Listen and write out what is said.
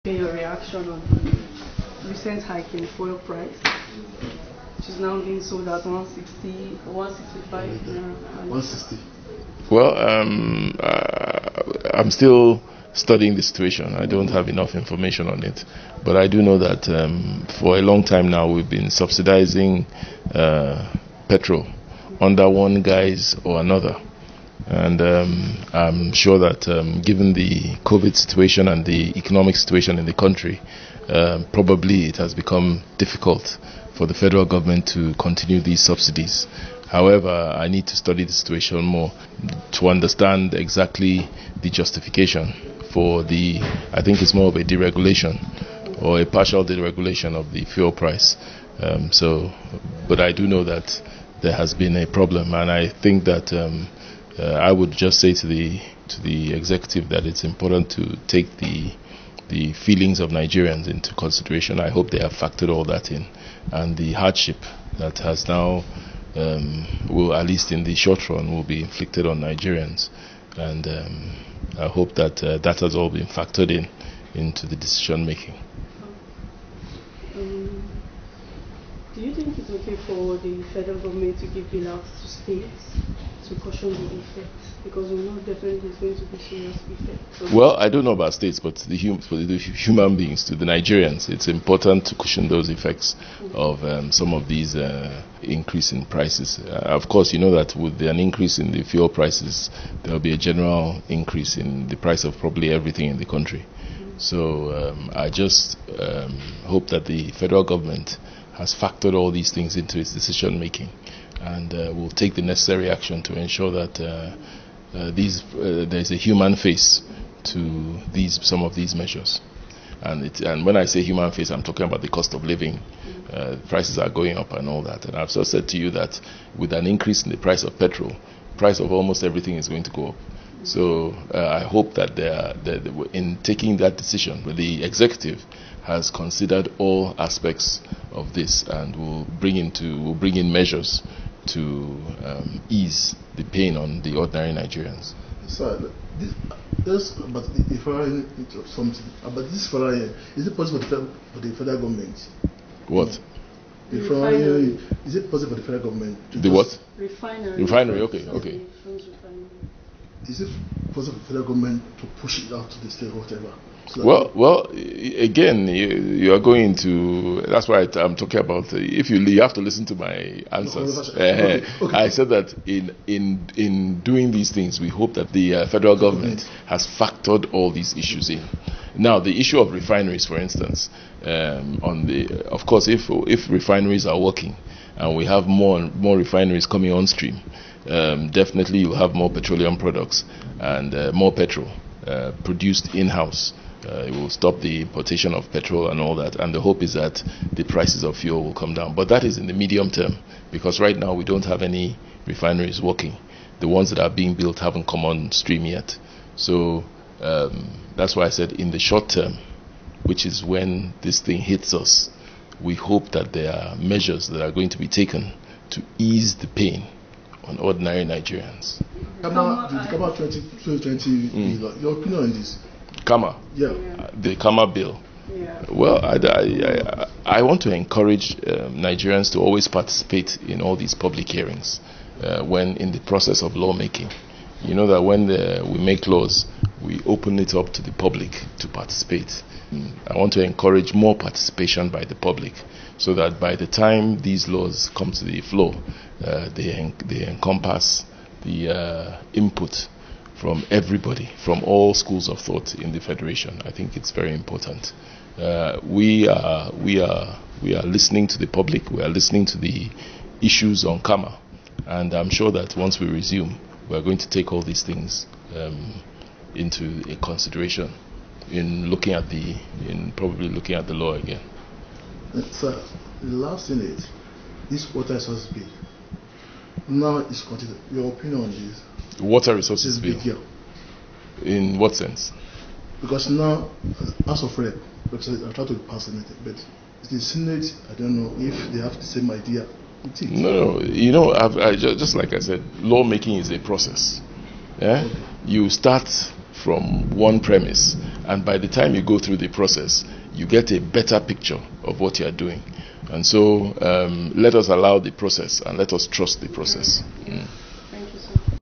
Your reaction on the recent hike in fuel price, which is now being sold at 160 or 165 naira. 160. Well, I'm still studying the situation. I don't have enough information on it, but I do know that for a long time now we've been subsidizing petrol under one guise or another. And I'm sure that given the COVID situation and the economic situation in the country, probably it has become difficult for the federal government to continue these subsidies. However, I need to study the situation more to understand exactly the justification for I think it's more of a deregulation or a partial deregulation of the fuel price. But I do know that there has been a problem, and I think that I would just say to the executive that it's important to take the feelings of Nigerians into consideration. I hope they have factored all that in, and the hardship that has now, will at least in the short run, will be inflicted on Nigerians, and I hope that that has all been factored into the decision making. Do you think it's okay for the federal government to give bailouts to states to cushion the effects? Because we know definitely it's going to be serious effects. So well, I don't know about states, but for the human beings, to the Nigerians, it's important to cushion those effects of some of these increase in prices. Of course, you know that with an increase in the fuel prices, there will be a general increase in the price of probably everything in the country. So I just hope that the federal government has factored all these things into its decision making, and will take the necessary action to ensure that there's a human face to some of these measures. And when I say human face, I'm talking about the cost of living. Prices are going up and all that. And I've just said to you that with an increase in the price of petrol, price of almost everything is going to go up. So I hope that in taking that decision, the executive has considered all aspects of this and will bring in measures to ease the pain on the ordinary Nigerians. Sir, this about the federal something about this federal. Is it possible for the federal government? What? The refinery. Is it possible for the federal government to the what? Refinery. Okay. Is it possible for the federal government to push it out to the state or whatever? So well, again, you are going to. That's why I'm talking about. If you have to listen to my answers. Okay. I said that in doing these things, we hope that the federal government has factored all these issues in. Now, the issue of refineries, for instance, of course, if refineries are working and we have more refineries coming on stream, definitely you'll have more petroleum products and more petrol produced in-house. It will stop the importation of petrol and all that, and the hope is that the prices of fuel will come down. But that is in the medium term, because right now we don't have any refineries working. The ones that are being built haven't come on stream yet. So that's why I said in the short term, which is when this thing hits us, we hope that there are measures that are going to be taken to ease the pain on ordinary Nigerians. The Kama 2020, your opinion on this? Kama? Yeah. The Kama bill. Yeah. Well, I want to encourage Nigerians to always participate in all these public hearings when in the process of lawmaking. You know that when we make laws, we open it up to the public to participate. I want to encourage more participation by the public, so that by the time these laws come to the floor, they encompass the input from everybody, from all schools of thought in the federation. I think it's very important. We are listening to the public. We are listening to the issues on Kama, and I'm sure that once we resume, we are going to take all these things into a consideration in probably looking at the law again. Sir, the last thing is this water resources bill. Now it's considered. Your opinion on this? Water resources bill. Yeah. In what sense? Because now, as of Rep, because I try to pass anything, but the Senate, I don't know if they have the same idea. No. You know, just like I said, lawmaking is a process. Yeah? Okay. You start from one premise, and by the time you go through the process, you get a better picture of what you are doing. And so let us allow the process and let us trust the process.